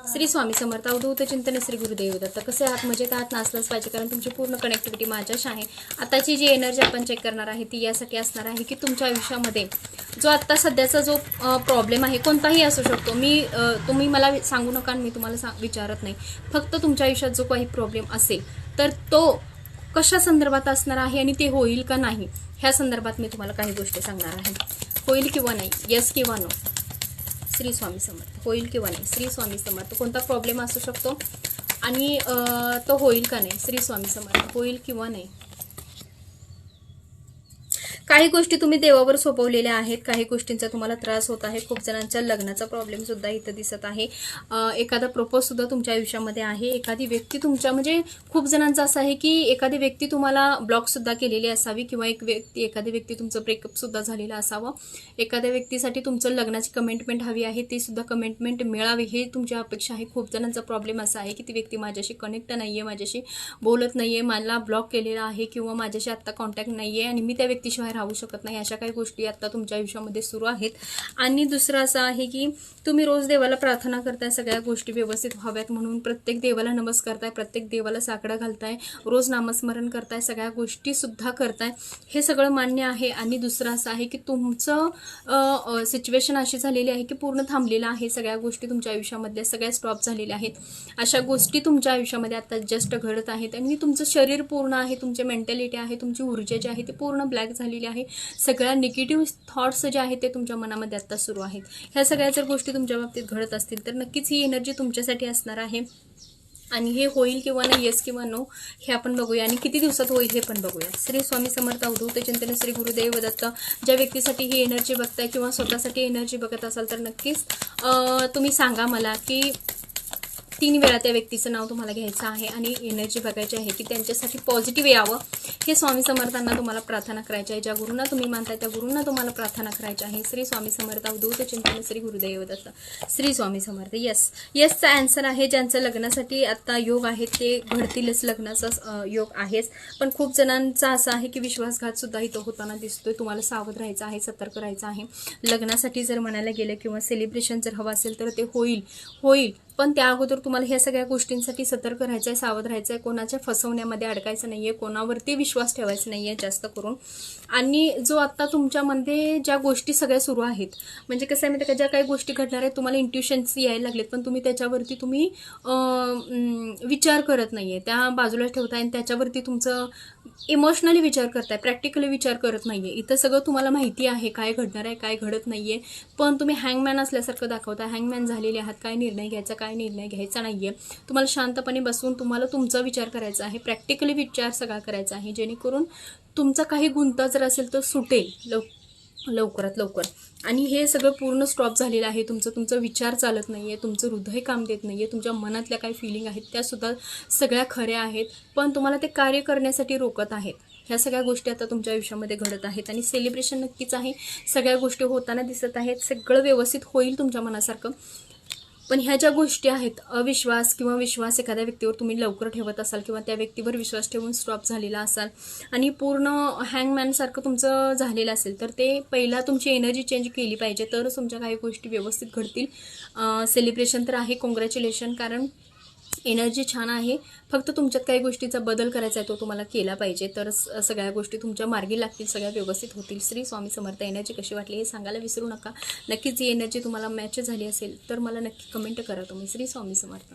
श्री स्वामी समर्थ. अवधूत चिंतन श्री गुरुदेव दत्त. कसे आहात? मजेत आहात? नाचलंच पाहिजे, कारण तुमची पूर्ण कनेक्टिव्हिटी माझ्याशी आहे. आताची जी एनर्जी आपण चेक करणार आहे ती यासाठी असणार आहे की तुमच्या आयुष्यामध्ये जो आत्ता सध्याचा जो प्रॉब्लेम आहे, कोणताही असू शकतो. तुम्ही मला सांगू नका आणि मी तुम्हाला विचारत नाही. फक्त तुमच्या आयुष्यात जो काही प्रॉब्लेम असेल तर तो कशा संदर्भात असणार आहे आणि ते होईल का नाही ह्या संदर्भात मी तुम्हाला काही गोष्टी सांगणार आहे. होईल किंवा नाही, येस किंवा नो. श्री स्वामी समर्थ. होईल किंवा नाही, श्री स्वामी समर्थ. कोणता प्रॉब्लेम असू शकतो आणि तो होईल का नाही, श्री स्वामी समर्थ. होईल किंवा नाही. काही गोष्टी तुम्ही देवावर सोपवलेल्या आहेत, काही गोष्टींचा तुम्हाला त्रास होत आहे. खूप जणांच्या लग्नाचा प्रॉब्लेम सुद्धा इथं दिसत आहे. एखादा प्रपोज सुद्धा तुमच्या आयुष्यामध्ये आहे. एखादी व्यक्ती तुमच्या म्हणजे खूप जणांचं असं आहे की एखादी व्यक्ती तुम्हाला ब्लॉक सुद्धा केलेली असावी किंवा एखादी व्यक्ती तुमचं ब्रेकअप सुद्धा झालेलं असावं. एखाद्या व्यक्तीसाठी तुमचं लग्नाची कमिटमेंट हवी आहे, ती सुद्धा कमिटमेंट मिळावी हे तुमची अपेक्षा आहे. खूप जणांचा प्रॉब्लेम असा आहे की ती व्यक्ती माझ्याशी कनेक्ट नाहीये, माझ्याशी बोलत नाहीये, मला ब्लॉक केलेला आहे किंवा माझ्याशी आत्ता कॉन्टॅक्ट नाहीये आणि मी त्या व्यक्तीशिवाय राहू शकत नाही. अशा काही गोष्टी आता तुमच्या आयुष्यामध्ये सुरू आहेत. आणि दुसरं असं आहे की तुम्ही रोज देवाला प्रार्थना करताय सगळ्या गोष्टी व्यवस्थित व्हाव्यात म्हणून. प्रत्येक देवाला नमस्कार करताय, प्रत्येक देवाला साकडा घालताय, रोज नामस्मरण करताय, सगळ्या गोष्टी सुद्धा करताय. हे सगळं मान्य आहे. आणि दुसरं असं आहे की तुमचं सिच्युएशन अशी झालेली आहे की पूर्ण थांबलेलं आहे. सगळ्या गोष्टी तुमच्या आयुष्यामधल्या सगळ्या स्टॉप झालेल्या आहेत. अशा गोष्टी तुमच्या आयुष्यामध्ये आता जस्ट घडत आहेत. आणि तुमचं शरीर पूर्ण आहे, तुमची मेंटॅलिटी आहे, तुमची ऊर्जा जी आहे ती पूर्ण ब्लॅक झालेली आहे. सगळ्या निगेटिव्ह थॉट्स जे आहेत ते तुमच्या मनामध्ये आता सुरू आहेत. ह्या सगळ्या जर गोष्टी तुमच्या बाबतीत घडत असतील तर नक्कीच ही एनर्जी तुमच्यासाठी असणार आहे. आणि हे होईल किंवा नाही, येस किंवा नो हे आपण बघूया आणि किती दिवसात होईल हे पण बघूया. श्री स्वामी समर्थ. अवधूत चिंतन श्री गुरुदेव दत्त. ज्या व्यक्तीसाठी ही एनर्जी बघताय किंवा स्वतःसाठी एनर्जी बघत असाल तर नक्कीच तुम्ही सांगा मला की 3 वेळा त्या व्यक्तीचं नाव तुम्हाला घ्यायचं आहे आणि एनर्जी बघायची आहे की त्यांच्यासाठी पॉझिटिव्ह यावं. हे स्वामी समर्थांना तुम्हाला प्रार्थना करायची आहे. ज्या गुरूंना तुम्ही मानताय त्या गुरूंना तुम्हाला प्रार्थना करायची आहे. श्री स्वामी समर्थ. अवधूत चिंतन श्री गुरुदेव दत्त. श्री स्वामी समर्थ. येसचा आन्सर आहे. ज्यांचं लग्नासाठी आता योग आहेत ते घडतीलच, लग्नाचा योग आहेच. पण खूप जणांचा असा आहे की विश्वासघात सुद्धा इथं होताना दिसतोय. तुम्हाला सावध राहायचं आहे, सतर्क राहायचं आहे. लग्नासाठी जर म्हणायला गेलं किंवा सेलिब्रेशन जर हवं असेल तर ते होईल. पण त्या अगोदर तुम्हाला ह्या सगळ्या गोष्टींसाठी सतर्क राहायचं आहे, सावध राहायचं आहे. कोणाच्या फसवण्यामध्ये अडकायचं नाहीये, कोणावरती विश्वास ठेवायचा नाहीये जास्त करून. आणि जो आता तुमच्यामध्ये ज्या गोष्टी सगळ्या सुरू आहेत, म्हणजे कसं आहे माहिती का, ज्या काही गोष्टी घडणार आहेत तुम्हाला इंट्युशन्स यायला लागलेत, पण त्याच्यावरती तुम्ही विचार करत नाहीये, त्या बाजूला ठेवताय आणि त्याच्यावरती तुमचं इमोशनली विचार करताय, प्रॅक्टिकली विचार करत नाहीये. इथं सगळं तुम्हाला माहिती आहे काय घडणार आहे, काय घडत नाहीये, पण तुम्ही हँगमॅन असल्यासारखं दाखवताय. हँगमॅन झालेले आहात. काय निर्णय घ्यायचा, काय निर्णय घ्यायचा नाहीये. तुम्हाला शांतपणे बसून तुम्हाला तुमचा विचार करायचा आहे, प्रॅक्टिकली विचार सगळा करायचा आहे, जेणेकरून तुमचा काही गुंता जर असेल तर सुटेल लवकरात लवकर. आणि हे सगळं पूर्ण स्टॉप झालेलं आहे. तुमचं विचार चालत नाहीये, तुमचं हृदय काम देत नाहीये, तुमच्या मनातल्या काही फिलिंग आहेत त्या सुद्धा सगळ्या खऱ्या आहेत, पण तुम्हाला ते कार्य करण्यासाठी रोखत आहेत. ह्या सगळ्या गोष्टी आता तुमच्या आयुष्यामध्ये घडत आहेत आणि सेलिब्रेशन नक्कीच आहे. सगळ्या गोष्टी होताना दिसत आहेत. सगळं व्यवस्थित होईल तुमच्या मनासारखं. पण ह्या ज्या गोष्टी आहेत, अविश्वास किंवा विश्वास एखाद्या व्यक्तीवर तुम्ही लवकर ठेवत असाल किंवा त्या व्यक्तीवर विश्वास ठेवून स्टॉप झालेला असाल आणि पूर्ण हँगमॅनसारखं तुमचं झालेलं असेल तर ते पहिला तुमची एनर्जी चेंज केली पाहिजे, तरच तुमच्या काही गोष्टी व्यवस्थित घडतील. सेलिब्रेशन तर आहे, कॉंग्रॅच्युलेशन, कारण एनर्जी छान आहे. फक्त तुमच्यात काही गोष्टीचा बदल करायचा आहे, तो तुम्हाला केला पाहिजे, तर सगळ्या गोष्टी तुमच्या मार्गी लागतील, सगळ्या व्यवस्थित होतील. श्री स्वामी समर्थ. एनर्जी कशी वाटली हे सांगायला विसरू नका. नक्कीच ही एनर्जी तुम्हाला मॅच झाली असेल तर मला नक्की कमेंट करा तुम्ही. श्री स्वामी समर्थ.